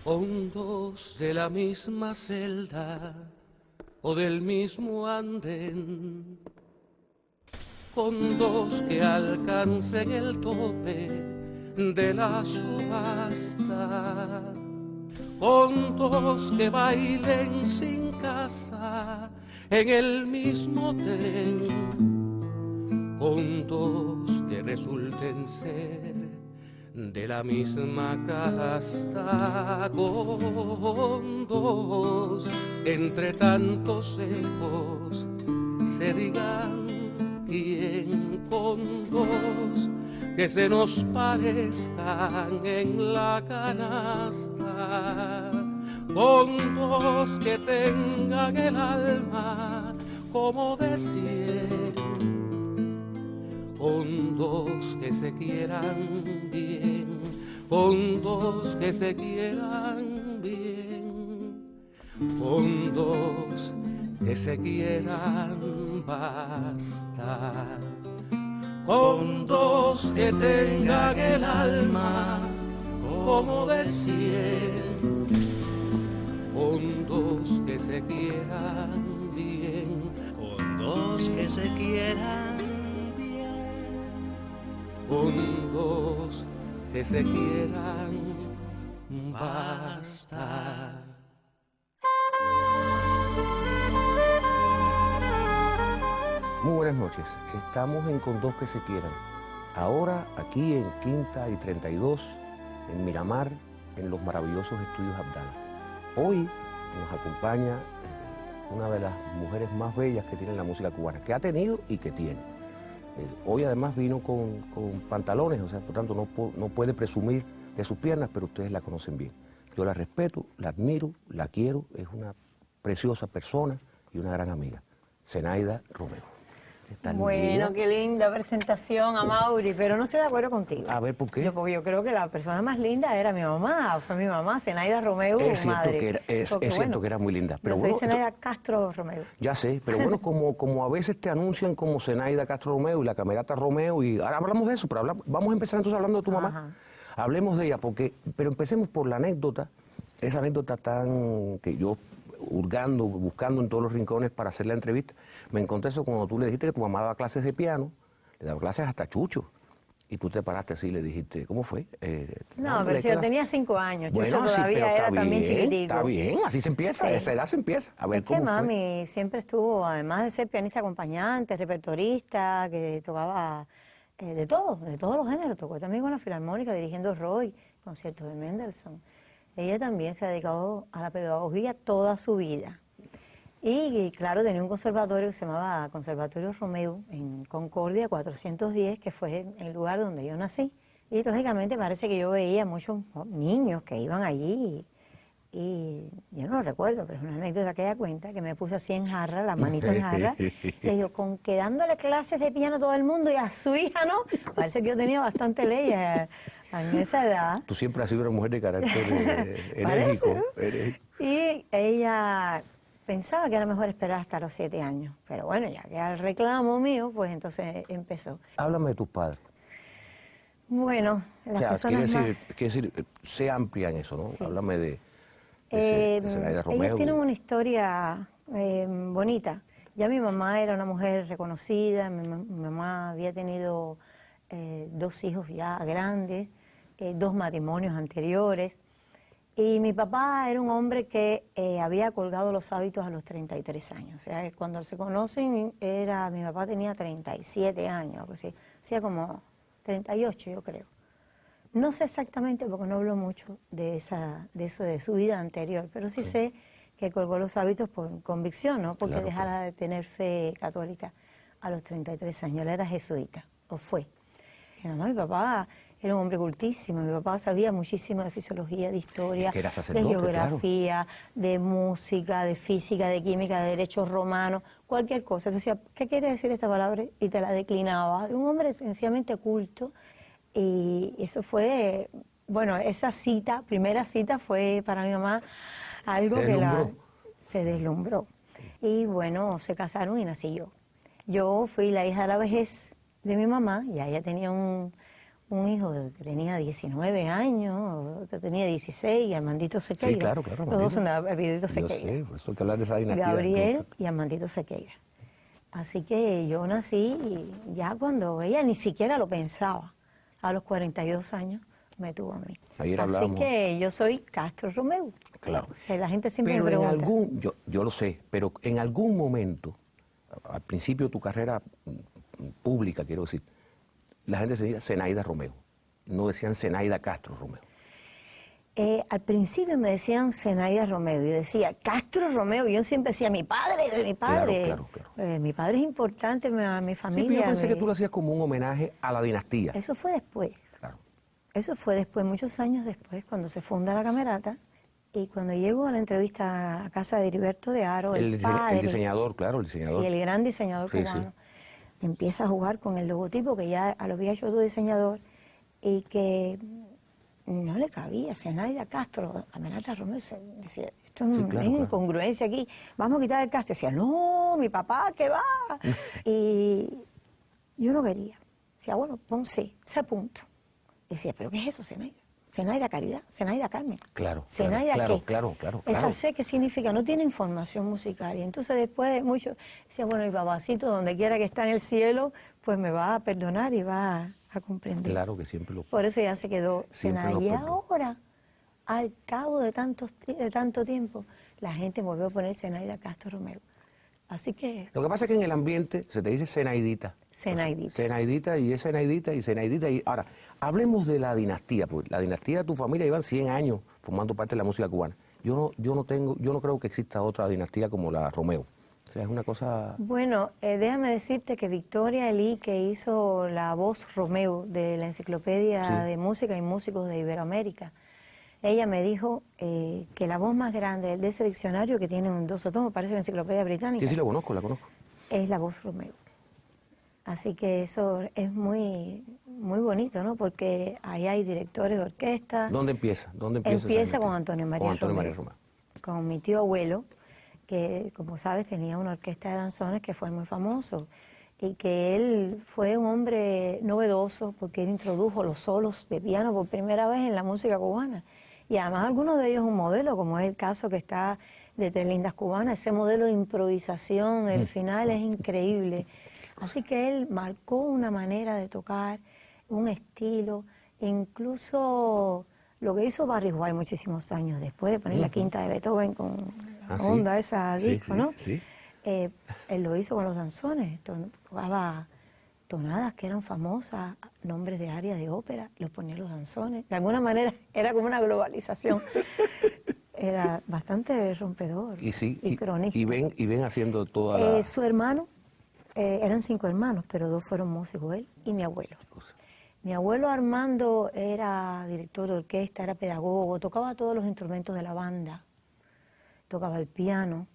con dos de la misma celda o del mismo andén, con dos que alcancen el tope de la subasta, con dos que bailen sin casa en el mismo tren, con dos que resulten ser de la misma casta, con dos entre tantos ecos se digan quién, con dos que se nos parezcan en la canasta, con dos que tengan el alma como de 100, con dos que se quieran bien, con dos que se quieran bien, con dos que se quieran bastar, con dos que tengan el alma como de 100, con dos que se quieran bien, con dos que se quieran bien, con dos que se quieran bastar. Muy buenas noches, estamos en Con dos que se quieran. Ahora aquí en Quinta y 32, en Miramar, en los maravillosos estudios Abdala. Hoy nos acompaña una de las mujeres más bellas que tiene la música cubana, que ha tenido y que tiene. Hoy además vino con pantalones, o sea, por tanto no puede presumir de sus piernas, pero ustedes la conocen bien. Yo la respeto, la admiro, la quiero, es una preciosa persona y una gran amiga. Zenaida Romeo. Bueno, qué linda presentación, Amaury, pero no estoy de acuerdo contigo. A ver, ¿por qué? Porque yo creo que la persona más linda era mi mamá, fue mi mamá, Zenaida Romeo, Es cierto, madre. es cierto que era muy linda. Pero yo bueno, soy Zenaida Castro Romeo. Ya sé, pero bueno, como a veces te anuncian como Zenaida Castro Romeo y la Camerata Romeo, y ahora hablamos de eso, pero vamos a empezar entonces hablando de tu mamá. Ajá. Hablemos de ella, pero empecemos por la anécdota, esa anécdota tan que yo hurgando, buscando en todos los rincones para hacer la entrevista, me encontré eso cuando tú le dijiste que tu mamá daba clases de piano, le daba clases hasta Chucho, y tú te paraste así y le dijiste, ¿cómo fue? No, pero si yo tenía 5 años, Chucho bueno, sí, todavía pero era está también bien, chiquitico. está bien, así se empieza, Sí. a esa edad se empieza. A ver Es que cómo mami siempre estuvo, además de ser pianista acompañante, repertorista, que tocaba de todos los géneros, tocó también con la Filarmónica, dirigiendo Roy, conciertos de Mendelssohn. Ella también se ha dedicado a la pedagogía toda su vida. Y claro, tenía un conservatorio que se llamaba Conservatorio Romeo en Concordia 410, que fue el lugar donde yo nací. Y lógicamente parece que yo veía muchos niños que iban allí y yo no lo recuerdo, pero es una anécdota que ella cuenta, que me puse así en jarra, la manito en jarra, le digo, con que dándole clases de piano a todo el mundo y a su hija, ¿no? Parece que yo tenía bastante ley en esa edad. Tú siempre has sido una mujer de carácter enérgico. Parece, ¿no? Y ella pensaba que era mejor esperar hasta los 7 años, pero bueno, ya que al reclamo mío, pues entonces empezó. Háblame de tus padres. Bueno, las personas quiere más... decir, sé amplia en eso, ¿no? Sí. Háblame de Zenaida Romeo. Ellas tienen una historia bonita. Ya mi mamá era una mujer reconocida, mi mamá había tenido 2 hijos ya grandes, 2 matrimonios anteriores, y mi papá era un hombre que había colgado los hábitos a los 33 años. O sea, cuando se conocen, mi papá tenía 37 años, algo así, hacía como 38 yo creo. No sé exactamente porque no hablo mucho de eso de su vida anterior, pero sí sé que colgó los hábitos por convicción, ¿no? Porque Claro, dejara de tener fe católica a los 33 años. Él era jesuita, o fue. No, mi papá era un hombre cultísimo, mi papá sabía muchísimo de fisiología, de historia, Es que era de sacerdote, geografía, de música, de física, de química, de derechos romanos, cualquier cosa. Entonces decía, ¿qué quiere decir esta palabra? Y te la declinaba. Un hombre sencillamente culto. Y eso fue, bueno, esa cita, primera cita fue para mi mamá algo se deslumbró. Y bueno, se casaron y nací yo. Yo fui la hija de la vejez de mi mamá, ya ella tenía un un hijo que tenía 19 años, otro tenía 16, y Armandito Sequeira. Sí, claro, claro. Los dos son de Armandito Yo Sequeira. sé, por eso hay que hablar de esa dinastía. Gabriel y Armandito Sequeira. Así que yo nací y ya cuando ella ni siquiera lo pensaba, a los 42 años me tuvo a mí. Ayer Así hablábamos. que yo soy Castro Romeu. Claro. Que la gente siempre Pero me en pregunta. yo lo sé, pero en algún momento, al principio de tu carrera pública, quiero decir, la gente se decía Zenaida Romeu, no decían Zenaida Castro Romeu. Al principio me decían Zenaida Romeu, yo decía Castro Romeu, yo siempre decía mi padre. Claro. Mi padre es importante, mi Sí, familia. pero yo pensé que tú lo hacías como un homenaje a la dinastía. Eso fue después. Claro. Eso fue después, muchos años después, cuando se funda la Camerata, y cuando llego a la entrevista a casa de Heriberto de Haro, el padre, el diseñador, claro, el diseñador. sí, el gran diseñador Sí, cubano, empieza a jugar con el logotipo que ya lo había hecho otro diseñador y que no le cabía. Zenaida Castro, Camerata Romeu, decía, esto es Sí, una claro. incongruencia aquí, vamos a quitar el Castro. Decía, no, mi papá, ¿qué va? Y yo no quería. Decía, bueno, pon sí, ese punto. Decía, ¿pero qué es eso, Zenaida? Zenaida Caridad, Zenaida Carmen. Claro, Zenaida claro, ¿qué? claro. Esa C, ¿qué significa? No tiene información musical. Y entonces después de mucho, decía, bueno, mi papacito, donde quiera que está en el cielo, pues me va a perdonar y va a comprender. Claro que siempre lo... Por eso ya se quedó Siempre Zenaida. nos Y perdona. ahora, al cabo de tanto tiempo, la gente volvió a poner Zenaida Castro Romeu. Así que, Lo que pasa es que en el ambiente se te dice Zenaidita. Zenaidita. Zenaidita y es Zenaidita y Zenaidita. Y ahora, hablemos de la dinastía, porque la dinastía de tu familia llevan 100 años formando parte de la música cubana. Yo no creo que exista otra dinastía como la Romeu. O sea, es una cosa... bueno, déjame decirte que Victoria Elí, que hizo la voz Romeu de la Enciclopedia Sí. de Música y Músicos de Iberoamérica, ella me dijo que la voz más grande de ese diccionario, que tiene un 2 tomos, parece una enciclopedia británica, Sí, la conozco. es la voz Romeu. Así que eso es muy bonito, ¿no? Porque ahí hay directores de orquesta. ¿Dónde empieza? Empieza esa con dinastía? Antonio María Con Antonio Romeu. María Romeu. Con mi tío abuelo, que como sabes tenía una orquesta de danzones que fue muy famoso y que él fue un hombre novedoso porque él introdujo los solos de piano por primera vez en la música cubana. Y además algunos de ellos un modelo, como es el caso que está de Tres Lindas Cubanas, ese modelo de improvisación, el final es increíble. Así que él marcó una manera de tocar, un estilo, incluso lo que hizo Barry White muchísimos años después de poner la quinta de Beethoven con la sí. onda esa Sí, disco, sí, ¿no? sí. Él lo hizo con los danzones, tocaba tonadas que eran famosas, nombres de áreas de ópera, los ponía los danzones. De alguna manera era como una globalización. Era bastante rompedor y cronista. Y ven haciendo toda la... Su hermano, eran 5 hermanos, pero 2 fueron músicos, él y mi abuelo. Mi abuelo Armando era director de orquesta, era pedagogo, tocaba todos los instrumentos de la banda, tocaba el piano,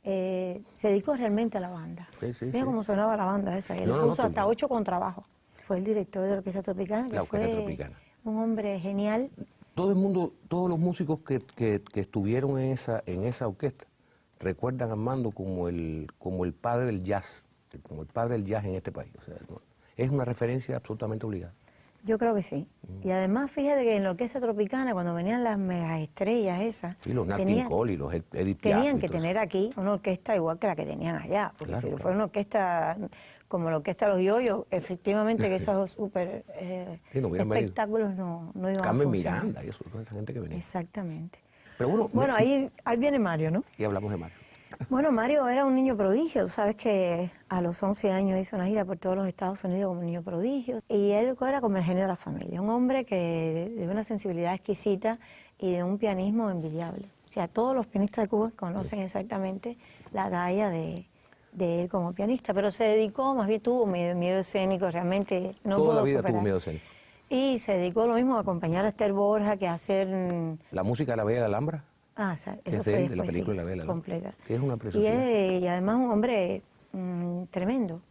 se dedicó realmente a la banda. Sí. Mira cómo sonaba la banda esa, él puso hasta 8 contrabajos. Fue el director de la Orquesta Tropicana, que La Orquesta fue Tropicana. un hombre genial. Todo el mundo, todos los músicos que estuvieron en esa orquesta recuerdan a Armando como el padre del jazz, como el padre del jazz en este país. O sea, es una referencia absolutamente obligada. Yo creo que sí. Y además, fíjate que en la Orquesta Tropicana, cuando venían las megaestrellas esas, Sí, los Nat King Cole y los Edith Piaf. tenían y que todo tener aquí una orquesta igual que la que tenían allá. Porque Claro, si fuera una orquesta como la Orquesta de los Yoyos, efectivamente que esos súper Sí, no hubieran venido. espectáculos no iban Carmen a funcionar. Miranda y eso, toda esa gente que venía. Exactamente. Pero Bueno, ahí viene Mario, ¿no? Y hablamos de Mario. Bueno, Mario era un niño prodigio. Sabes que a los 11 años hizo una gira por todos los Estados Unidos como un niño prodigio. Y él era como el genio de la familia. Un hombre que de una sensibilidad exquisita y de un pianismo envidiable. O sea, todos los pianistas de Cuba conocen exactamente la talla de él como pianista. Pero se dedicó, más bien tuvo miedo escénico, realmente no Toda pudo la vida superar. tuvo miedo escénico. Y se dedicó lo mismo a acompañar a Esther Borja que a hacer... La música de La Bella de la Alhambra, Ah, o sea, que eso es fue de después, la película sí, La Bella de la Alhambra, completa. que es una Y, preciosidad. y además un hombre tremendo.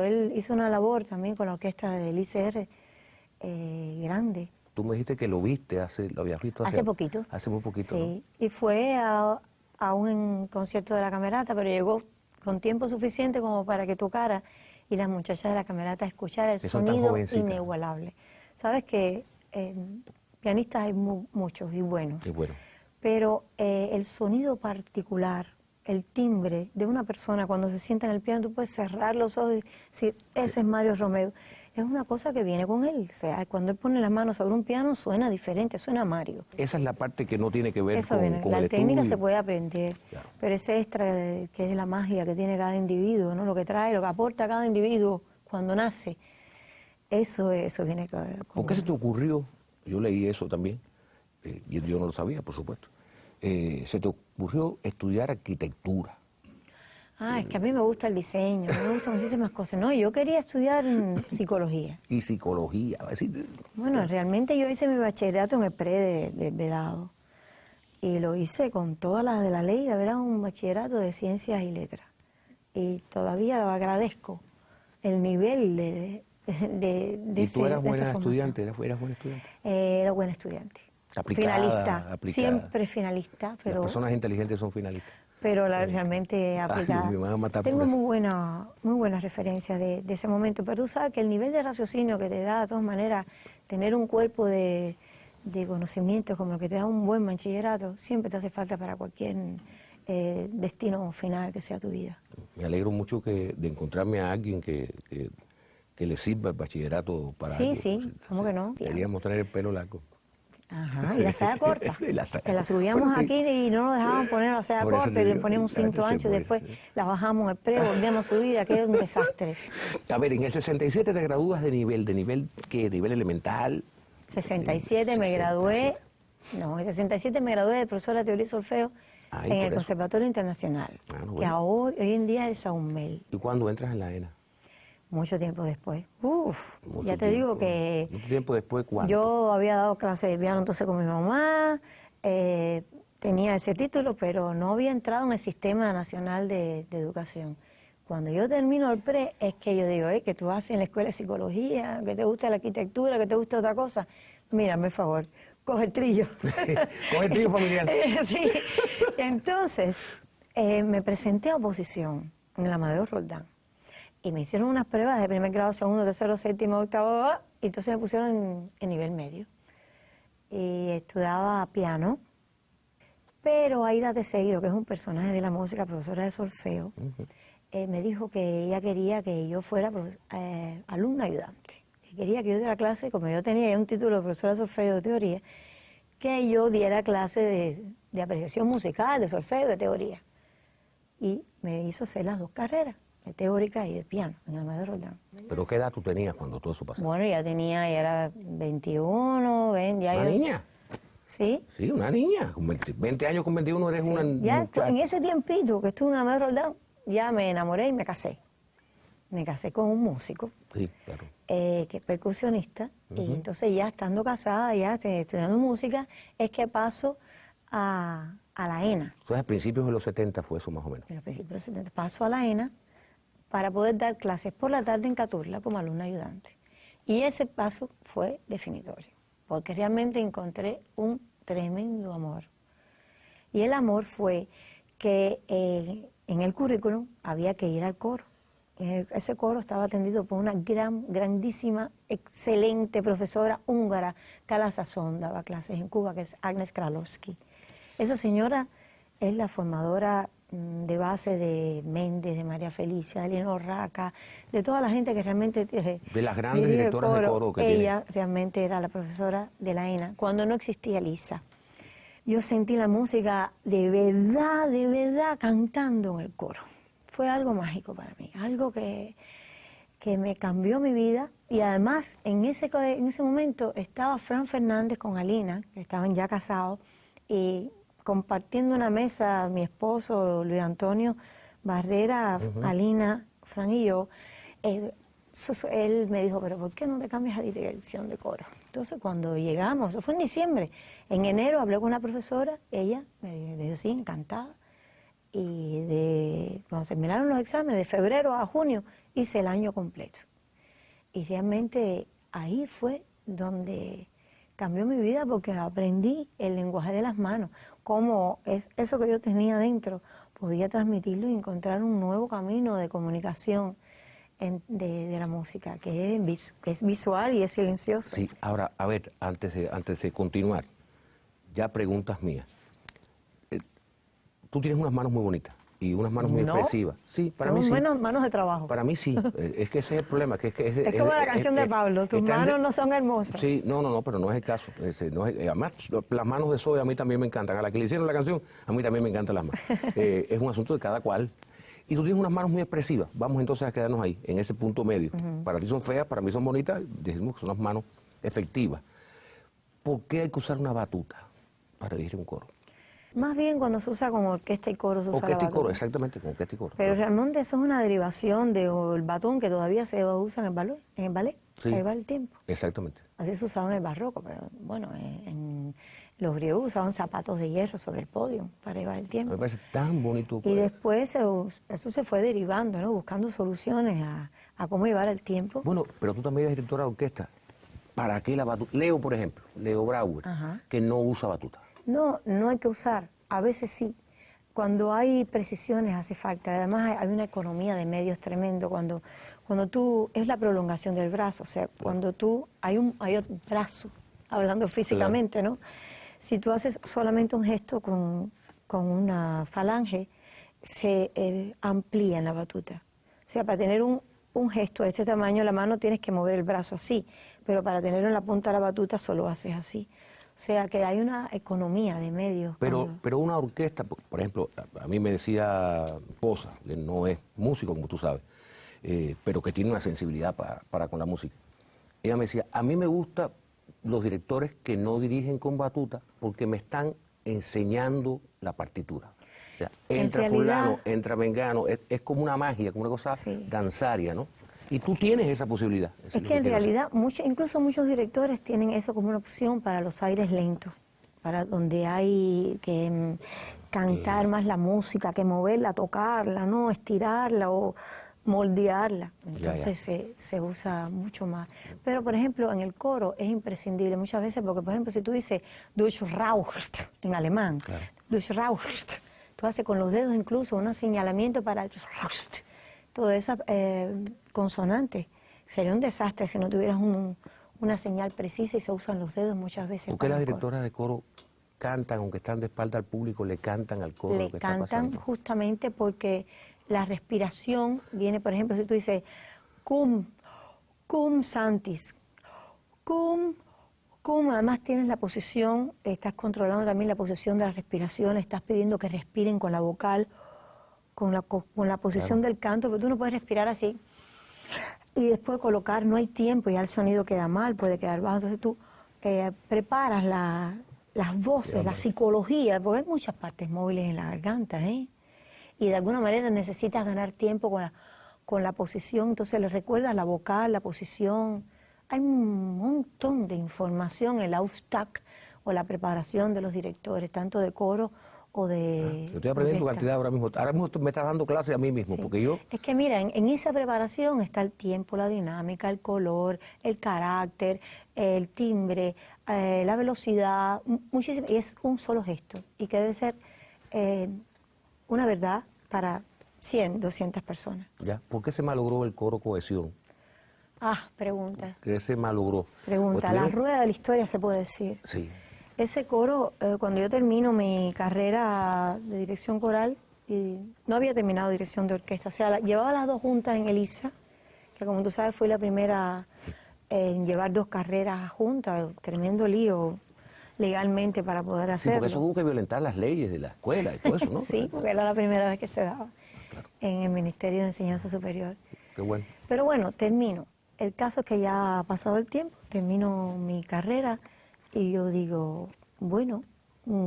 Él hizo una labor también con la orquesta del ICR grande. Tú me dijiste que lo habías visto Hace poquito. Hace muy poquito, Sí, y fue a un concierto de la Camerata, pero llegó con tiempo suficiente como para que tocara y las muchachas de la camerata a escuchar el Que son tan sonido jovencitas. inigualable. Sabes que pianistas hay muchos y buenos, Qué bueno. pero el sonido particular, el timbre de una persona cuando se sienta en el piano, tú puedes cerrar los ojos y decir, ese es Mario Romeu. Es una cosa que viene con él. O sea, cuando él pone las manos sobre un piano suena diferente, suena Mario. Esa es la parte que no tiene que ver Eso viene. con La el técnica estudio. se puede aprender, Claro. pero ese extra que es la magia que tiene cada individuo, ¿no? Lo que trae, lo que aporta cada individuo cuando nace, eso viene con... ¿Por qué se te ocurrió? Yo leí eso también, y yo no lo sabía, por supuesto. Se te ocurrió estudiar arquitectura. Ah, es que a mí me gusta el diseño, me gustan muchísimas cosas. No, yo quería estudiar psicología. Y psicología, es decir, Bueno, realmente yo hice mi bachillerato en el pre de Vedado y lo hice con todas las de la ley, de haber dado un bachillerato de ciencias y letras. Y todavía lo agradezco, el nivel de ¿y tú eras de esa buena formación. estudiante? ¿Eras buena estudiante? Era buena estudiante. Aplicada, Finalista, aplicada. siempre finalista, Las pero... personas inteligentes son finalistas. pero realmente Ay, aplicada. me van a matar por Tengo eso. muy buenas referencias de ese momento, pero tú sabes que el nivel de raciocinio que te da, de todas maneras, tener un cuerpo de conocimientos como el que te da un buen bachillerato, siempre te hace falta para cualquier destino final que sea tu vida. Me alegro mucho de encontrarme a alguien que le sirva el bachillerato para Sí, algo. sí, ¿cómo que no? Queríamos tener el pelo largo. Ajá, y la saya corta. Y la saya- Que la subíamos Bueno, sí. aquí y no nos dejaban poner la saya Por eso corta te y le digo, poníamos un cinto se ancho y puede, después sí. la bajamos el pre, volvíamos a subir, aquello era un desastre. A ver, en el 67 te gradúas de nivel ¿qué? ¿Nivel elemental? 67 me gradué, no, en 67 me gradué de profesora de teoría y solfeo Ay, en por el eso. Conservatorio Internacional, Ah, no, que bueno. hoy en día es el Saumel, ¿Y cuándo entras en la ENA? mucho tiempo después. Uf, Mucho ya te digo tiempo. que ¿Mucho tiempo después cuándo? yo había dado clases de piano entonces con mi mamá, tenía ese título, pero no había entrado en el Sistema Nacional de Educación. Cuando yo termino el pre, es que yo digo, que tú haces en la escuela de psicología, que te gusta la arquitectura, que te gusta otra cosa. Mírame, por favor, coge el trillo. Coge el trillo familiar. Sí. Entonces, me presenté a oposición en el Amadeo Roldán. Y me hicieron unas pruebas de primer grado, segundo, tercero, séptimo, octavo, y entonces me pusieron en nivel medio. Y estudiaba piano, pero Aida Teixeira, que es un personaje de la música, profesora de solfeo, me dijo que ella quería que yo fuera alumna ayudante. Que quería que yo diera clase, como yo tenía ya un título de profesora de solfeo de teoría, que yo diera clase de apreciación musical, de solfeo, de teoría. Y me hizo hacer las dos carreras, de teórica y de piano, en el Amadeo Roldán. ¿Pero qué edad tú tenías cuando todo eso pasaba? Bueno, ya era 21, ya ¿Una niña? Sí. Sí, una niña. Con 20 años con 21 eres Sí. una Ya muchacha. en ese tiempito que estuve en Amadeo Roldán, ya me enamoré y me casé. Me casé con un músico Sí, claro. que es percusionista, y entonces ya estando casada, ya estudiando música, es que paso a la ENA. Entonces, a principios de los 70 fue eso más o menos. En los principios de los 70 paso a la ENA para poder dar clases por la tarde en Caturla como alumna ayudante. Y ese paso fue definitorio, porque realmente encontré un tremendo amor. Y el amor fue que en el currículum había que ir al coro. Ese coro estaba atendido por una grandísima, excelente profesora húngara, que a la sazón daba clases en Cuba, que es Agnes Kralowski. Esa señora es la formadora de base de Méndez, de María Felicia, de Elinor Raca, de toda la gente que realmente... De las grandes dirige el directoras de coro que tiene. Ella realmente era la profesora de la ENA, cuando no existía Lisa. Yo sentí la música de verdad, cantando en el coro. Fue algo mágico para mí, algo que me cambió mi vida. Y además, en ese momento estaba Fran Fernández con Alina, que estaban ya casados, y compartiendo una mesa, mi esposo Luis Antonio Barrera, Alina, Fran y yo. Él me dijo, pero ¿por qué no te cambias a dirección de coro? Entonces cuando llegamos, eso fue en diciembre, en enero hablé con la profesora, ella me dijo, sí, encantada. Y cuando terminaron los exámenes, de febrero a junio, hice el año completo. Y realmente ahí fue donde cambió mi vida, porque aprendí el lenguaje de las manos, cómo eso que yo tenía dentro podía transmitirlo y encontrar un nuevo camino de comunicación de la música, que es visual y es silencioso. Sí, ahora, a ver, antes de continuar, ya preguntas mías. Tú tienes unas manos muy bonitas y unas manos muy ¿No? expresivas. Sí, para mí Tengo sí. buenas manos de trabajo. Para mí sí, es que ese es el problema. Es como la canción de Pablo, tus manos no son hermosas. Sí, no, pero no es el caso. Además, las manos de Zoe a mí también me encantan. A la que le hicieron la canción, a mí también me encantan las manos. Es un asunto de cada cual. Y tú tienes unas manos muy expresivas. Vamos entonces a quedarnos ahí, en ese punto medio. Para ti son feas, para mí son bonitas, decimos que son unas manos efectivas. ¿Por qué hay que usar una batuta para dirigir un coro? Más bien cuando se usa con orquesta y coro se usa la Orquesta y coro, batuta. exactamente, con orquesta y coro. Pero realmente eso es una derivación del batón que todavía se usa en el ballet. Sí. Ahí va el tiempo. Exactamente. Así se usaba en el barroco, pero bueno, en los griegos usaban zapatos de hierro sobre el podio para llevar el tiempo. Me parece tan bonito. Y después eso se fue derivando, ¿no? Buscando soluciones a cómo llevar el tiempo. Bueno, pero tú también eres directora de orquesta. ¿Para qué la batuta? Leo, por ejemplo, Leo Brauer, Ajá. que no usa batuta. No hay que usar. A veces sí. Cuando hay precisiones hace falta. Además hay una economía de medios tremendo. Cuando tú, es la prolongación del brazo. O sea, cuando tú, hay un brazo, hablando físicamente, ¿no? Si tú haces solamente un gesto con una falange, se amplía en la batuta. O sea, para tener un gesto de este tamaño, la mano tienes que mover el brazo así, pero para tenerlo en la punta de la batuta solo haces así. O sea, que hay una economía de medios. Pero una orquesta, por ejemplo, a mí me decía Poza, que no es músico, como tú sabes, pero que tiene una sensibilidad para con la música. Ella me decía, a mí me gustan los directores que no dirigen con batuta porque me están enseñando la partitura. O sea, entra fulano, entra mengano, es como una magia, como una cosa danzaria, ¿no? Y tú tienes esa posibilidad. Es que en realidad, incluso muchos directores tienen eso como una opción para los aires lentos, para donde hay que cantar más la música, que moverla, tocarla, ¿no? Estirarla o moldearla. Entonces se usa mucho más. Pero, por ejemplo, en el coro es imprescindible muchas veces porque, por ejemplo, si tú dices Durchrauscht en alemán, Durchrauscht, tú haces con los dedos incluso un señalamiento para toda esa consonante. Sería un desastre si no tuvieras una señal precisa y se usan los dedos muchas veces. ¿Por qué las directoras de coro cantan, aunque están de espalda al público, le cantan al coro? Le cantan justamente porque la respiración viene, por ejemplo, si tú dices cum santis, cum, además tienes la posición, estás controlando también la posición de la respiración, estás pidiendo que respiren con la vocal, con la posición del canto, pero tú no puedes respirar así y después colocar, no hay tiempo, ya el sonido queda mal, puede quedar bajo, entonces tú preparas las voces, la psicología, porque hay muchas partes móviles en la garganta, y de alguna manera necesitas ganar tiempo con la posición, entonces le recuerdas la vocal, la posición, hay un montón de información, el Auftakt o la preparación de los directores, tanto de coro o de... Yo estoy aprendiendo cantidad ahora mismo me estás dando clases a mí mismo, porque yo... Es que mira, en esa preparación está el tiempo, la dinámica, el color, el carácter, el timbre, la velocidad, muchísimo, y es un solo gesto, y que debe ser una verdad para 100, 200 personas. Ya, ¿por qué se malogró el coro Cohesión? Pregunta. ¿Qué se malogró? Pregunta, la rueda de la historia se puede decir. Sí. Ese coro, cuando yo termino mi carrera de dirección coral, y no había terminado dirección de orquesta, o sea, llevaba las dos juntas en ELISA, que como tú sabes fui la primera en llevar dos carreras juntas, tremendo lío legalmente para poder hacerlo. Sí, porque eso hubo que violentar las leyes de la escuela y todo eso, ¿no? Sí, porque era la primera vez que se daba en el Ministerio de Enseñanza Superior. Qué bueno. Pero bueno, termino. El caso es que ya ha pasado el tiempo, termino mi carrera y yo digo, bueno,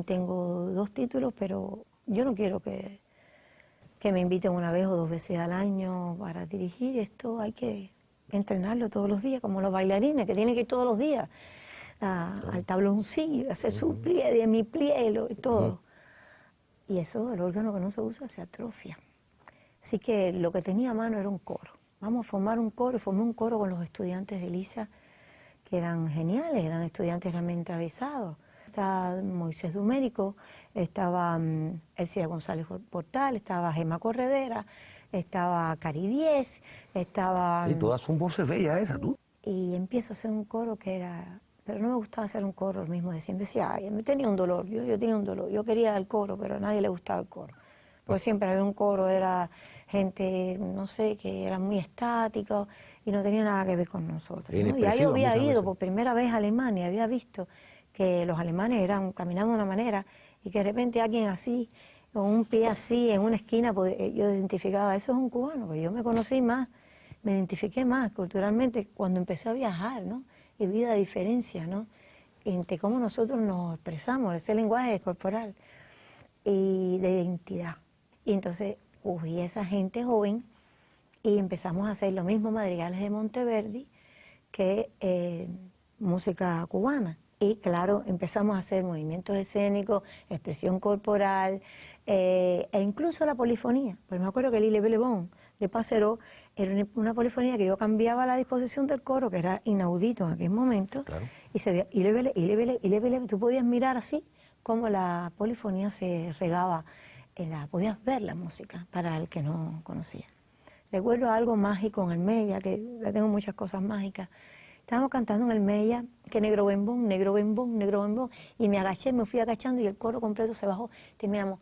tengo 2 títulos, pero yo no quiero que me inviten una vez o 2 veces al año para dirigir. Esto hay que entrenarlo todos los días, como los bailarines, que tienen que ir todos los días al tabloncillo, hacer su pliegue, mi pliego y todo. Y eso, el órgano que no se usa, se atrofia. Así que lo que tenía a mano era un coro. Vamos a formar un coro, y formé un coro con los estudiantes de ELISA, que eran geniales, eran estudiantes realmente avisados. Estaba Moisés Dumérico, estaba Elcida González Portal, estaba Gemma Corredera, estaba Cari 10, estaba... Y todas son voces bellas esas, tú. Y empiezo a hacer un coro que era... Pero no me gustaba hacer un coro el mismo de siempre. Decía, ay, me tenía un dolor, yo tenía un dolor. Yo quería el coro, pero a nadie le gustaba el coro. Porque siempre había un coro, era gente, no sé, que era muy estática y no tenía nada que ver con nosotros, ¿no? Y ahí yo había ido por primera vez a Alemania, había visto que los alemanes eran caminando de una manera y que de repente alguien así, con un pie así en una esquina, pues, yo identificaba, eso es un cubano, pues yo me conocí más, me identifiqué más culturalmente cuando empecé a viajar, ¿no? Y vi la diferencia, ¿no? Entre cómo nosotros nos expresamos, ese lenguaje corporal y de identidad. Y entonces cogí a esa gente joven y empezamos a hacer lo mismo madrigales de Monteverdi que música cubana. Y claro, empezamos a hacer movimientos escénicos, expresión corporal e incluso la polifonía. Pues me acuerdo que el Ile Belebón de Passeró era una polifonía que yo cambiaba la disposición del coro, que era inaudito en aquel momento, Claro. y se veía Ile Bele, Ile Bele, Ile Bele. Tú podías mirar así cómo la polifonía se regaba, podías ver la música para el que no conocía. Recuerdo algo mágico en el Mella, que ya tengo muchas cosas mágicas. Estábamos cantando en el Mella, que negro bembón, negro bembón, negro bembón, y me agaché, me fui agachando y el coro completo se bajó. Terminamos.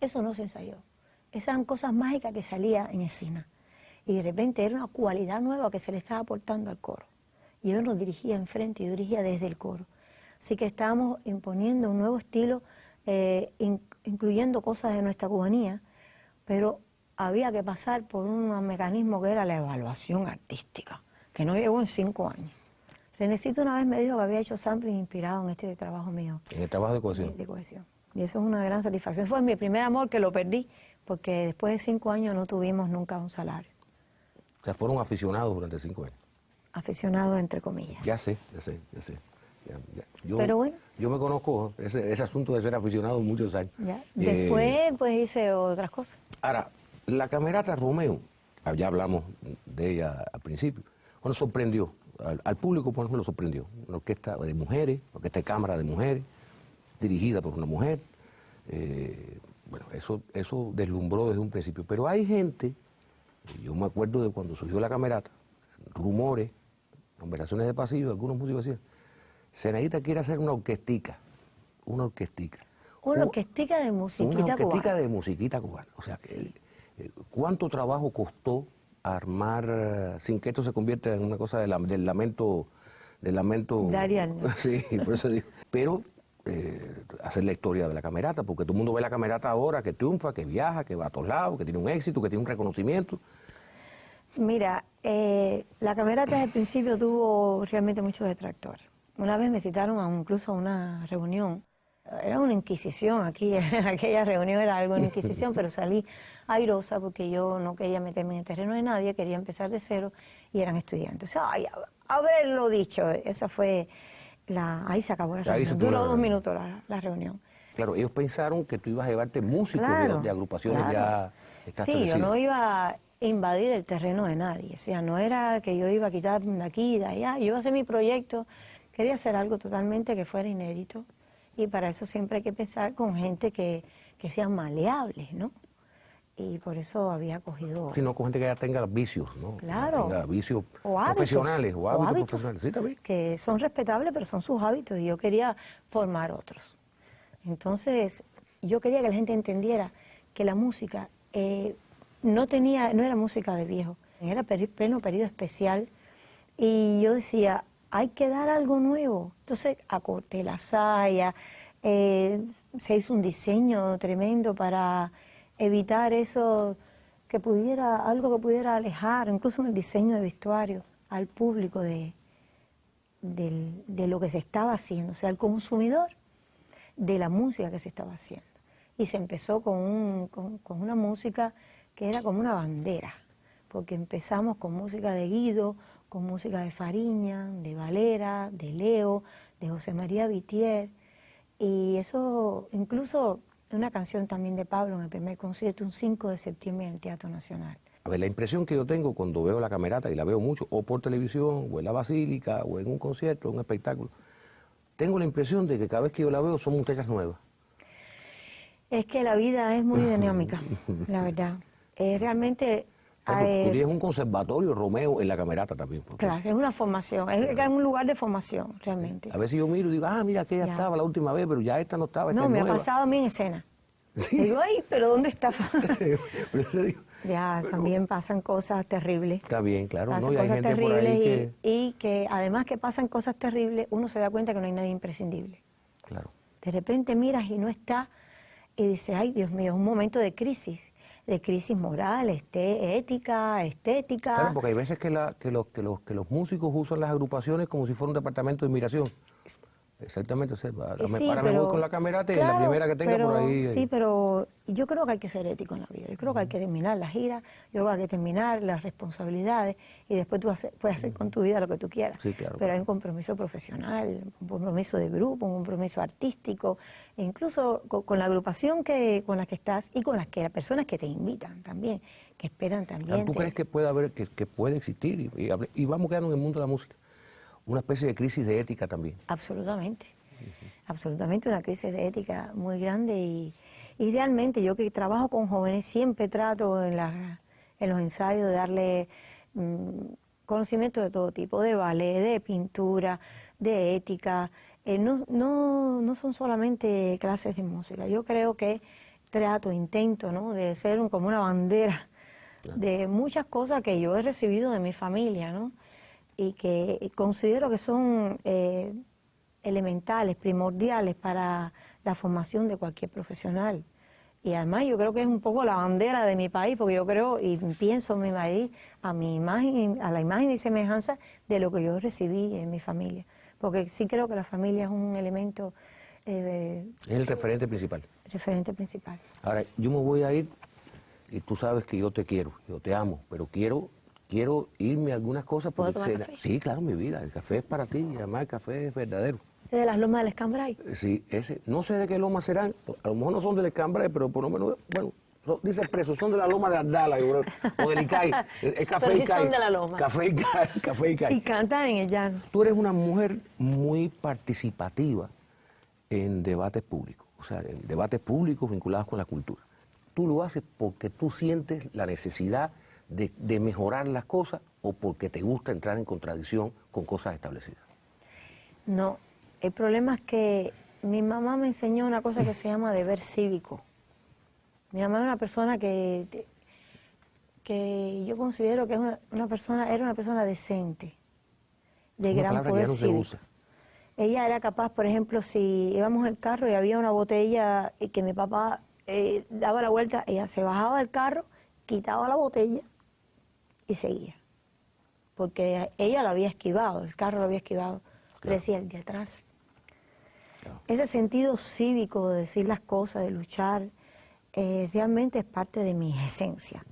Eso no se ensayó. Esas eran cosas mágicas que salía en escena. Y de repente era una cualidad nueva que se le estaba aportando al coro. Y yo no dirigía enfrente, yo dirigía desde el coro. Así que estábamos imponiendo un nuevo estilo, incluyendo cosas de nuestra cubanía, pero había que pasar por un mecanismo que era la evaluación artística, que no llegó en 5 años. Renecito una vez me dijo que había hecho sampling inspirado en este trabajo mío. En el trabajo de cohesión. De cohesión. Y eso es una gran satisfacción. Fue mi primer amor que lo perdí, porque después de 5 años no tuvimos nunca un salario. O sea, fueron aficionados durante 5 años. Aficionado entre comillas. Ya sé. Pero bueno. Yo me conozco ese asunto de ser aficionado muchos años. Ya. Después pues hice otras cosas. Ahora, la Camerata Romeo, ya hablamos de ella al principio, bueno, sorprendió, al público por ejemplo lo sorprendió. Una orquesta de mujeres, orquesta de cámara de mujeres, dirigida por una mujer. Bueno, eso deslumbró desde un principio. Pero hay gente, yo me acuerdo de cuando surgió la Camerata, rumores, conversaciones de pasillo, algunos músicos decían, Zenaidita quiere hacer una orquestica. Una orquestica de musiquita Una orquestica cubana. de musiquita cubana. O sea, ¿cuánto trabajo costó armar, sin que esto se convierta en una cosa del lamento... De Ariadna. Sí, por eso digo. Pero hacer la historia de la Camerata, porque todo el mundo ve la Camerata ahora, que triunfa, que viaja, que va a todos lados, que tiene un éxito, que tiene un reconocimiento. Mira, la Camerata desde el principio tuvo realmente muchos detractores. Una vez me citaron incluso a una reunión. Era una inquisición aquí, aquella reunión era algo de inquisición, pero salí airosa porque yo no quería meterme en el terreno de nadie, quería empezar de cero y eran estudiantes. Ay, haberlo dicho, esa fue ahí se acabó la reunión. Duró 2 minutos la reunión. Claro, ellos pensaron que tú ibas a llevarte músicos de agrupaciones ya establecidas. Sí, yo no iba a invadir el terreno de nadie, o sea, no era que yo iba a quitar de aquí, de allá, yo iba a hacer mi proyecto, quería hacer algo totalmente que fuera inédito. Y para eso siempre hay que pensar con gente que sean maleables, ¿no? Y por eso había cogido... Sino con gente que ya tenga vicios, ¿no? Claro. Tenga vicios o hábitos, profesionales o hábitos hábitos profesionales. Sí, también. que son respetables, pero son sus hábitos y yo quería formar otros. Entonces, yo quería que la gente entendiera que la música no era música de viejo, era pleno periodo especial y yo decía... hay que dar algo nuevo. Entonces acorté la saya, se hizo un diseño tremendo para evitar eso, algo que pudiera alejar, incluso en el diseño de vestuario, al público de lo que se estaba haciendo, o sea, al consumidor de la música que se estaba haciendo. Y se empezó con una música que era como una bandera, porque empezamos con música de Guido, con música de Fariña, de Valera, de Leo, de José María Vitier, y eso, incluso una canción también de Pablo en el primer concierto, un 5 de septiembre en el Teatro Nacional. A ver, la impresión que yo tengo cuando veo la Camerata, y la veo mucho, o por televisión, o en la Basílica, o en un concierto, en un espectáculo, tengo la impresión de que cada vez que yo la veo son muchachas nuevas. Es que la vida es muy dinámica, la verdad. realmente... Tú tienes un conservatorio, Romeo, en la Camerata también. Claro, es una formación, es un lugar de formación, realmente. A veces yo miro y digo, mira, aquella estaba la última vez, pero ya esta no estaba, esta No, es me nueva. ha pasado a mí en escena. Sí. Digo, ay, pero ¿dónde está? Por eso digo, Ya, también pasan cosas terribles. está bien, claro, Pasan ¿no? Y hay cosas gente por ahí terribles que... y que además que pasan cosas terribles, uno se da cuenta que no hay nadie imprescindible. Claro. De repente miras y no está, y dices, ay, Dios mío, es un momento de crisis moral, ética, estética. Claro, porque hay veces que los músicos usan las agrupaciones como si fuera un departamento de inmigración. Exactamente, o sea, ahora me voy con la Camerata y la primera que tenga por ahí. Sí, pero yo creo que hay que ser ético en la vida. Yo creo que hay que terminar la gira, yo creo que hay que terminar las responsabilidades y después tú puedes hacer con tu vida lo que tú quieras. Sí, claro, pero hay un compromiso profesional, un compromiso de grupo, un compromiso artístico, e incluso con la agrupación con la que estás y con las personas que te invitan también, que esperan también. ¿Tú crees que puede haber, que puede existir, y vamos quedando en el mundo de la música, una especie de crisis de ética también? Absolutamente, absolutamente una crisis de ética muy grande y realmente yo que trabajo con jóvenes siempre trato en los ensayos de darle conocimiento de todo tipo, de ballet, de pintura, de ética. No son solamente clases de música, yo creo que intento, ¿no?, de ser como una bandera de muchas cosas que yo he recibido de mi familia, ¿no?, y que considero que son elementales, primordiales para la formación de cualquier profesional. Y además yo creo que es un poco la bandera de mi país, porque yo creo y pienso en mi país a la imagen y semejanza de lo que yo recibí en mi familia. Porque sí creo que la familia es un elemento... es el referente principal. Referente principal. Ahora, yo me voy a ir, y tú sabes que yo te quiero, yo te amo, pero quiero irme a algunas cosas. ¿Puedo tomar café? Sí, claro, mi vida, el café es para ti, y además el café es verdadero. ¿Es de las lomas del Escambray? Sí, ese, no sé de qué lomas serán, a lo mejor no son del Escambray, pero por lo menos, bueno, dice el preso, son de la loma de Abdala, yo creo, o del Icay, es café Pero sí Icay. son de la loma. Café Icay. Y cantan en el llano. Tú eres una mujer muy participativa en debates públicos, o sea, en debates públicos vinculados con la cultura. Tú lo haces porque tú sientes la necesidad de mejorar las cosas o porque te gusta entrar en contradicción con cosas establecidas. No, el problema es que mi mamá me enseñó una cosa que se llama deber cívico. Mi mamá es una persona que yo considero que es era una persona decente, de Una gran palabra que poder ya no se cívico. usa. Ella era capaz, por ejemplo, si íbamos en el carro y había una botella y que mi papá daba la vuelta, ella se bajaba del carro, quitaba la botella y seguía. Porque ella lo había esquivado, el carro lo había esquivado. Le decía, el de atrás. Claro. Ese sentido cívico de decir las cosas, de luchar, realmente es parte de mi esencia,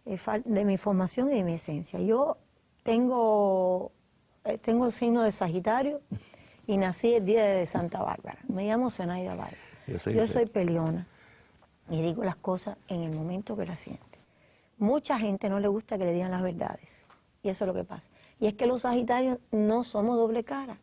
de mi formación y de mi esencia. Yo tengo el signo de Sagitario y nací el día de Santa Bárbara. Me llamo Zenaida Bárbara. Yo soy peleona y digo las cosas en el momento que las siente. Mucha gente no le gusta que le digan las verdades y eso es lo que pasa. Y es que los Sagitarios no somos doble cara.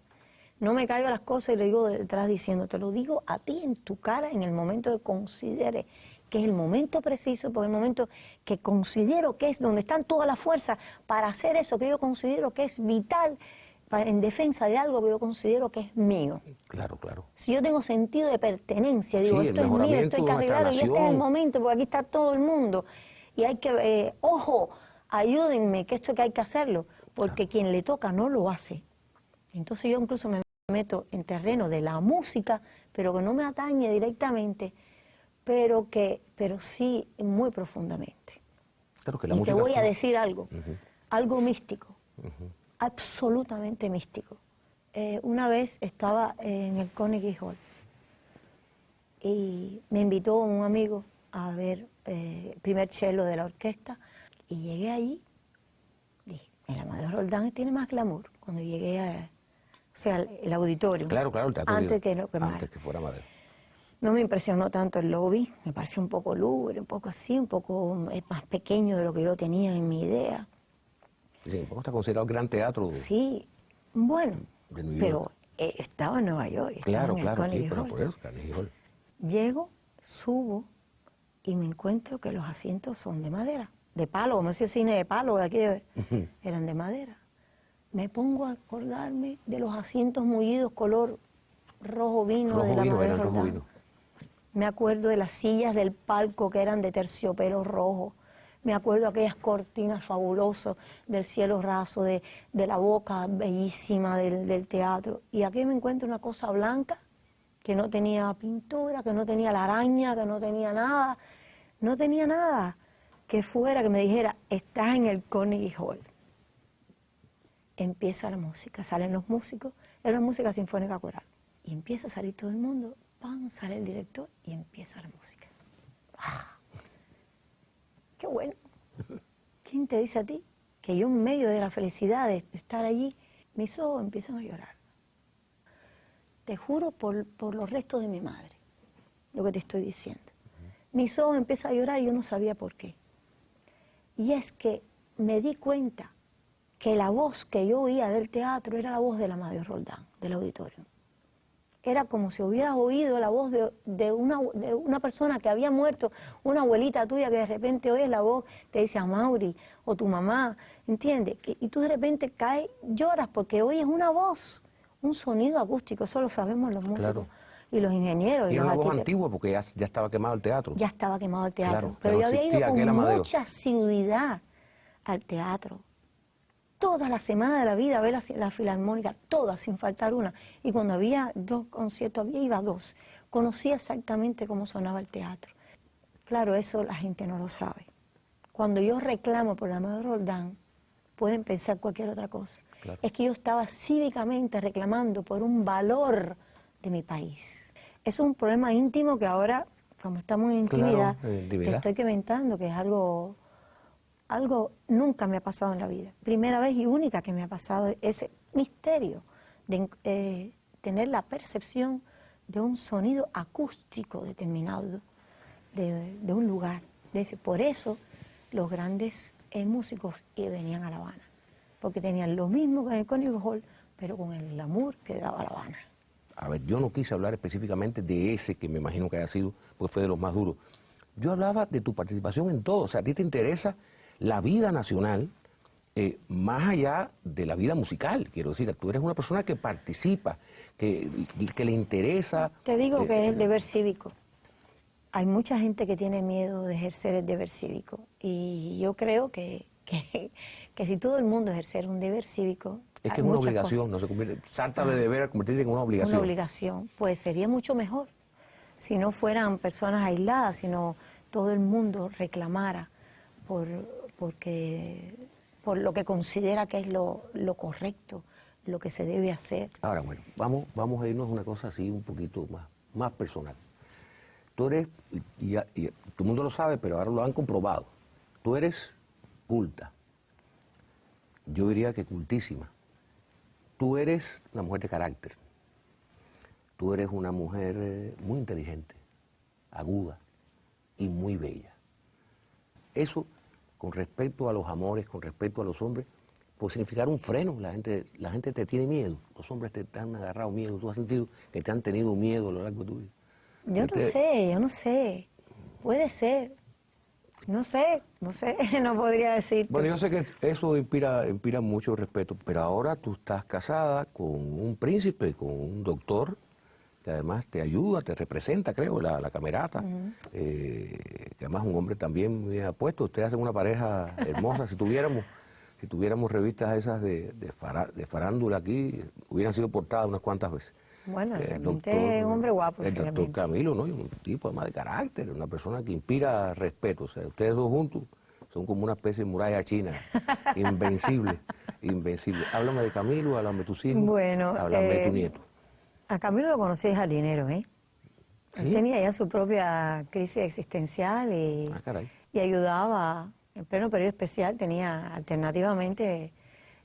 No me caigo las cosas y le digo detrás diciendo, te lo digo a ti en tu cara en el momento que considere que es el momento preciso, porque el momento que considero que es donde están todas las fuerzas para hacer eso que yo considero que es vital en defensa de algo que yo considero que es mío. Claro, claro. Si yo tengo sentido de pertenencia, digo, Sí, esto el es mío, mejoramiento esto hay que de nuestra arreglarlo y este es el nación. momento, porque aquí está todo el mundo. Y hay que, ojo, ayúdenme, que esto que hay que hacerlo, porque quien le toca no lo hace. Entonces yo incluso me meto en terreno de la música, pero que no me atañe directamente, pero sí muy profundamente. Claro que la Y te música voy a fue- decir algo, algo místico, absolutamente místico. Una vez estaba en el Carnegie Hall y me invitó un amigo a ver el primer cello de la orquesta y llegué allí, dije, el Amadeo Roldán tiene más glamour. Cuando llegué el auditorio, Claro, el teatro antes Diego, que antes que fuera Madero. no me impresionó tanto el lobby, me pareció un poco lúgubre, un poco así, un poco más pequeño de lo que yo tenía en mi idea. Sí, está considerado el gran teatro Sí, bueno, de New York. pero estaba en Nueva York. Estaba Claro, en el claro, sí, Carnegie pero Hall. por eso, Carnegie Hall. Llego, subo y me encuentro que los asientos son de madera, de palo, como ese cine de palo de aquí, eran de madera. Me pongo a acordarme de los asientos mullidos color rojo vino de la Amadeo rojo Roldán. vino. Me acuerdo de las sillas del palco que eran de terciopelo rojo. Me acuerdo de aquellas cortinas fabulosas del cielo raso, de la boca bellísima del teatro. Y aquí me encuentro una cosa blanca, que no tenía pintura, que no tenía la araña, que no tenía nada. No tenía nada que fuera, que me dijera, estás en el Carnegie Hall. Empieza la música, salen los músicos, era una música sinfónica coral. Y empieza a salir todo el mundo, ¡pam!, sale el director y empieza la música. ¡Ah! ¡Qué bueno! ¿Quién te dice a ti que yo en medio de la felicidad de estar allí, mis ojos empiezan a llorar? Te juro por los restos de mi madre, lo que te estoy diciendo. Mis ojos empiezan a llorar y yo no sabía por qué. Y es que me di cuenta que la voz que yo oía del teatro era la voz de la Amadeo Roldán, del auditorio. Era como si hubieras oído la voz de una persona que había muerto, una abuelita tuya que de repente oyes la voz, te dice Amaury, o tu mamá, ¿entiendes? Y tú de repente caes, lloras porque oyes una voz, un sonido acústico, eso lo sabemos los músicos. Claro. Y los ingenieros. Y los era una voz arquitectos. antigua porque ya estaba quemado el teatro. Ya estaba quemado el teatro. Claro, pero pero yo había ido existía aquel con Amadeo. mucha asiduidad al teatro. Toda la semana de la vida a ver la filarmónica, todas, sin faltar una. Y cuando había 2 conciertos, iba a 2. Conocía exactamente cómo sonaba el teatro. Claro, eso la gente no lo sabe. Cuando yo reclamo por la Amadeo Roldán, pueden pensar cualquier otra cosa. Claro. Es que yo estaba cívicamente reclamando por un valor de mi país. Eso es un problema íntimo que ahora, como estamos en intimidad, Claro, en intimidad. te estoy comentando que es algo nunca me ha pasado en la vida. Primera vez y única que me ha pasado ese misterio de tener la percepción de un sonido acústico determinado de un lugar. Por eso los grandes músicos venían a La Habana, porque tenían lo mismo que en el Carnegie Hall, pero con el glamour que daba La Habana. A ver, yo no quise hablar específicamente de ese que me imagino que haya sido, porque fue de los más duros. Yo hablaba de tu participación en todo. O sea, a ti te interesa la vida nacional más allá de la vida musical. Quiero decir, tú eres una persona que participa, que le interesa. Te digo que es el deber cívico. Hay mucha gente que tiene miedo de ejercer el deber cívico. Y yo creo que si todo el mundo ejerciera un deber cívico... Es que hay es una muchas obligación, cosas. no se convierte, salta de deber a convertirse en una obligación. Una obligación, pues sería mucho mejor si no fueran personas aisladas, sino todo el mundo reclamara por lo que considera que es lo correcto, lo que se debe hacer. Ahora, bueno, vamos a irnos a una cosa así un poquito más personal. Tú eres, y todo el mundo lo sabe, pero ahora lo han comprobado, tú eres culta, yo diría que cultísima. Tú eres una mujer de carácter, tú eres una mujer muy inteligente, aguda y muy bella. Eso, con respecto a los amores, con respecto a los hombres, puede significar un freno. La gente te tiene miedo, los hombres te han agarrado miedo, tú has sentido que te han tenido miedo a lo largo de tu vida. Yo no sé, puede ser. No sé, no podría decir. Bueno, yo sé que eso inspira mucho respeto, pero ahora tú estás casada con un príncipe, con un doctor, que además te ayuda, te representa, creo, la camerata, que además es un hombre también muy bien apuesto. Ustedes hacen una pareja hermosa. Si tuviéramos revistas esas de farándula aquí, hubieran sido portadas unas cuantas veces. Bueno, realmente es un hombre guapo. El doctor Camilo, ¿no? Y un tipo además de carácter, una persona que inspira respeto. O sea, ustedes dos juntos son como una especie de muralla china, invencible. Háblame de Camilo, háblame de tus hijos, bueno, háblame de tu nieto. A Camilo lo conocí de jardinero, ¿eh? ¿Sí? Él tenía ya su propia crisis existencial y ayudaba, en pleno periodo especial, tenía alternativamente,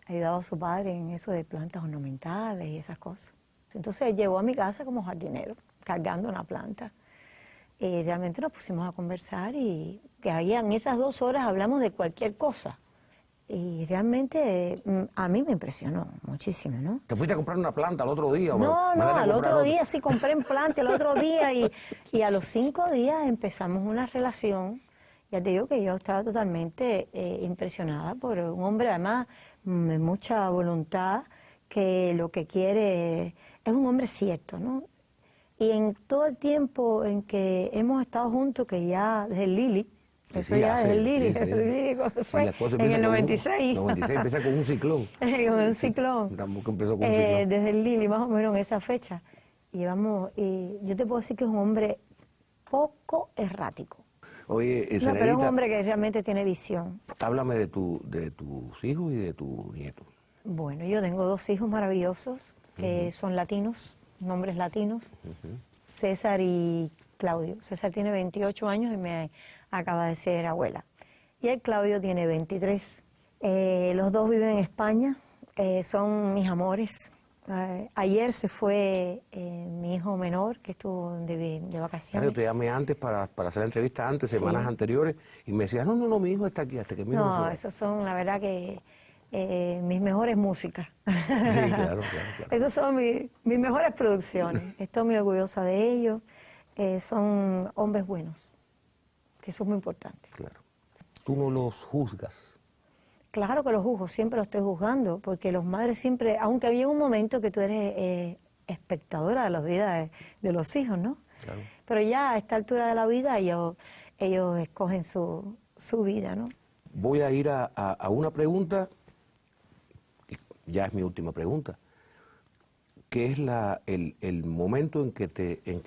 ayudaba a su padre en eso de plantas ornamentales y esas cosas. Entonces él llegó a mi casa como jardinero, cargando una planta. Y realmente nos pusimos a conversar y que ahí en esas 2 horas hablamos de cualquier cosa. Y realmente a mí me impresionó muchísimo, ¿no? ¿Te fuiste a comprar una planta al otro día? No, mandaste a al comprar otro día sí compré en planta, el otro día, y a los 5 días empezamos una relación. Ya te digo que yo estaba totalmente impresionada por un hombre, además, de mucha voluntad, que lo que quiere es un hombre cierto, ¿no? Y en todo el tiempo en que hemos estado juntos, que ya desde el Lili, eso ya desde el Lili, fue en el 96. 96 empieza con un ciclón. Con un ciclón. Tampoco empezó con un ciclón. Desde el Lili, más o menos en esa fecha. Y yo te puedo decir que es un hombre poco errático. Oye, No, pero es un Zeledita, hombre que realmente tiene visión. háblame de tus hijos y de tus nietos. Bueno, yo tengo 2 hijos maravillosos que son latinos, nombres latinos, César y Claudio. César tiene 28 años y me acaba de ser abuela. Y el Claudio tiene 23. Los 2 viven en España, son mis amores. Ayer se fue mi hijo menor, que estuvo de Claro, vacaciones. yo te llamé antes para hacer la entrevista antes, Sí. semanas anteriores, y me decías, no, mi hijo está aquí, hasta que mi hijo No, se va. esos son, la verdad, que mis mejores músicas. Sí, claro. Esas son mis mejores producciones. Estoy muy orgullosa de ellos. Son hombres buenos, que eso es muy importante. Claro. Tú no los juzgas. Claro que los juzgo, siempre los estoy juzgando, porque los madres siempre, aunque había un momento que tú eres espectadora de la vida de los hijos, ¿no? Claro. Pero ya a esta altura de la vida ellos escogen su vida, ¿no? Voy a ir a una pregunta, y ya es mi última pregunta, que es el momento en que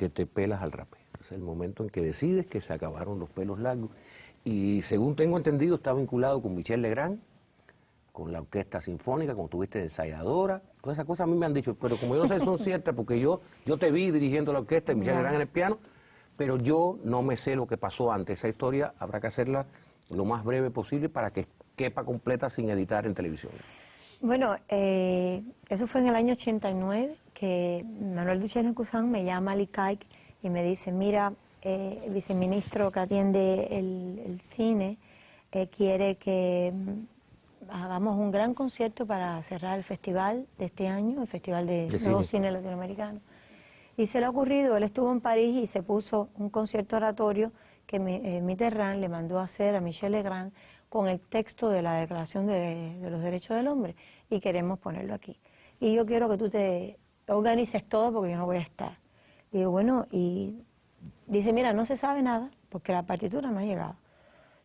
te pelas al rape. Es el momento en que decides que se acabaron los pelos largos. Y según tengo entendido, está vinculado con Michel Legrand, con la Orquesta Sinfónica, como tuviste de ensayadora. Todas esas cosas a mí me han dicho, pero como yo no sé si son ciertas, porque yo te vi dirigiendo la orquesta y Michel Legrand en el piano, pero yo no me sé lo que pasó antes. Esa historia habrá que hacerla lo más breve posible para que quepa completa sin editar en televisión. Bueno, eso fue en el año 89, que Manuel Duchesne-Cousin me llama a Licaic y me dice, mira, el viceministro que atiende el cine quiere que hagamos un gran concierto para cerrar el festival de este año, el Festival de Nuevo Cine Latinoamericano. Y se le ha ocurrido, él estuvo en París y se puso un concierto oratorio que Mitterrand le mandó a hacer a Michel Legrand con el texto de la Declaración de los Derechos del Hombre, y queremos ponerlo aquí. Y yo quiero que tú te organices todo porque yo no voy a estar. Y digo, bueno, y dice, mira, no se sabe nada porque la partitura no ha llegado.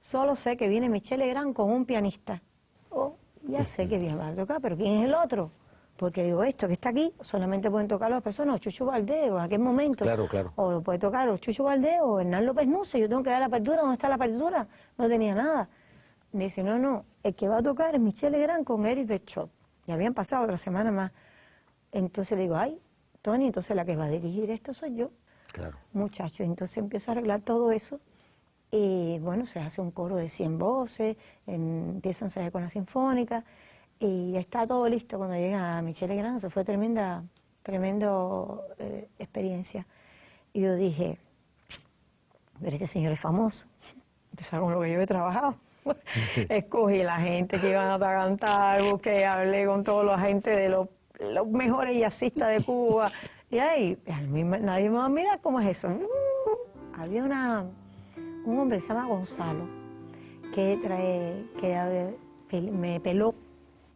Solo sé que viene Michel Legrand con un pianista. Oh, ya sé que viene a tocar, pero ¿quién es el otro? Porque digo, esto que está aquí, solamente pueden tocar las personas, o Chucho Valdés, o en aquel momento. Claro, claro. O lo puede tocar o Chucho Valdés o Hernán López Nuce. Yo tengo que dar la partitura, ¿dónde está la partitura? No tenía nada. Me dice, no, el que va a tocar es Michel Legrand con Eric Bechot. Y habían pasado otra semana más. Entonces le digo, ay, Tony, entonces la que va a dirigir esto soy yo. Claro. Muchacho, entonces empiezo a arreglar todo eso. Y bueno, se hace un coro de 100 voces, empiezo a ensayar con la sinfónica. Y ya está todo listo cuando llega Michel Legrand. Eso fue tremenda experiencia. Y yo dije, pero este señor es famoso. Entonces, con lo que yo he trabajado. Escogí la gente que iban a cantar, busqué, hablé con todos los agentes de los mejores jazzistas de Cuba. Y ahí, nadie me va a mirar cómo es eso. Había un hombre que se llama Gonzalo, que me peló.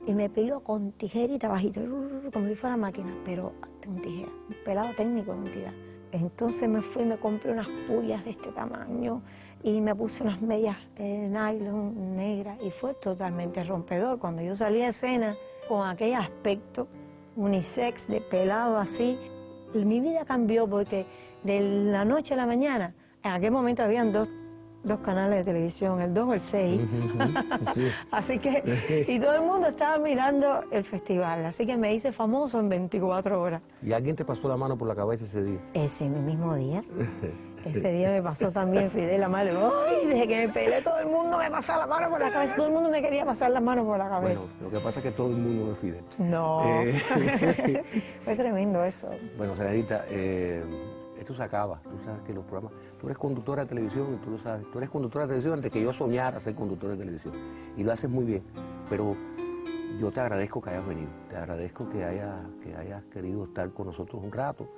Y me peló con tijerita bajita, como si fuera máquina, pero con tijera, un pelado técnico de entidad. Entonces me fui y me compré unas pullas de este tamaño y me puse unas medias nylon negras y fue totalmente rompedor. Cuando yo salí a escena con aquel aspecto unisex de pelado así, mi vida cambió porque de la noche a la mañana, en aquel momento habían dos canales de televisión, el 2 o el 6. Sí. Así que, y todo el mundo estaba mirando el festival. Así que me hice famoso en 24 horas. ¿Y alguien te pasó la mano por la cabeza ese día? Ese mismo día. Ese día me pasó también Fidel, la madre. ¡Ay! Desde que me peleé, todo el mundo me pasaba la mano por la cabeza. Todo el mundo me quería pasar la mano por la cabeza. Bueno, lo que pasa es que todo el mundo no es Fidel. No. Fue tremendo eso. Bueno, Zeledita, esto se acaba. Tú sabes que los programas, tú eres conductora de televisión y tú lo sabes, tú eres conductora de televisión antes que yo soñara ser conductora de televisión. Y lo haces muy bien, pero yo te agradezco que hayas venido, te agradezco que hayas querido estar con nosotros un rato.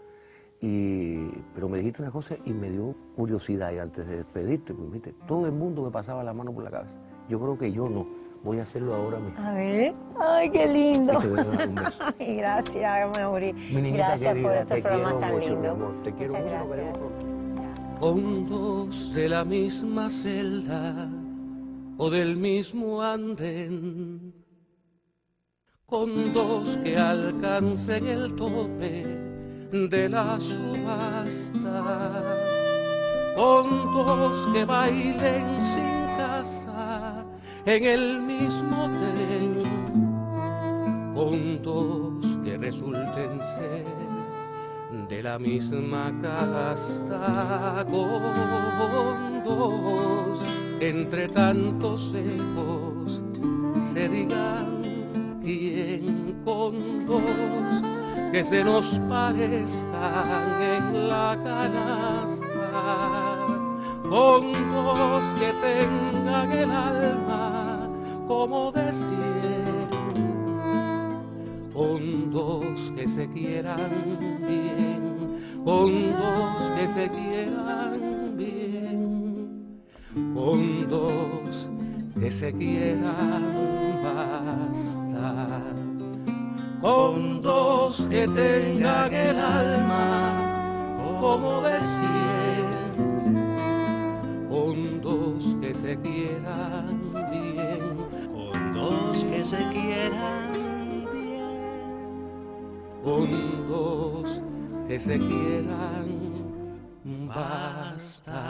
Pero me dijiste una cosa y me dio curiosidad, y antes de despedirte, pues viste, todo el mundo me pasaba la mano por la cabeza. Yo creo que yo no. Voy a hacerlo ahora mismo. A ver. Ay, qué lindo. Y te voy a dar un beso. Ay, gracias, me morí. Mi niñita Gracias por querida, estos te quiero programas tan mucho, mi lindos. amor. Te quiero Muchas mucho, nos gracias. veremos pronto. Hondos de la misma celda o del mismo andén, con dos que alcancen el tope de la subasta, con dos que bailen sin casa en el mismo tren, con dos que resulten ser de la misma casta, con dos entre tantos ecos se digan quién, con dos que se nos parezcan en la canasta, con dos que tengan el alma como de cien, con dos que se quieran bien, con dos que se quieran bien, con dos que se quieran bastar, con dos que tengan el alma como de cien, con dos que se quieran bien, con dos que se quieran bien, con dos que se quieran bastar.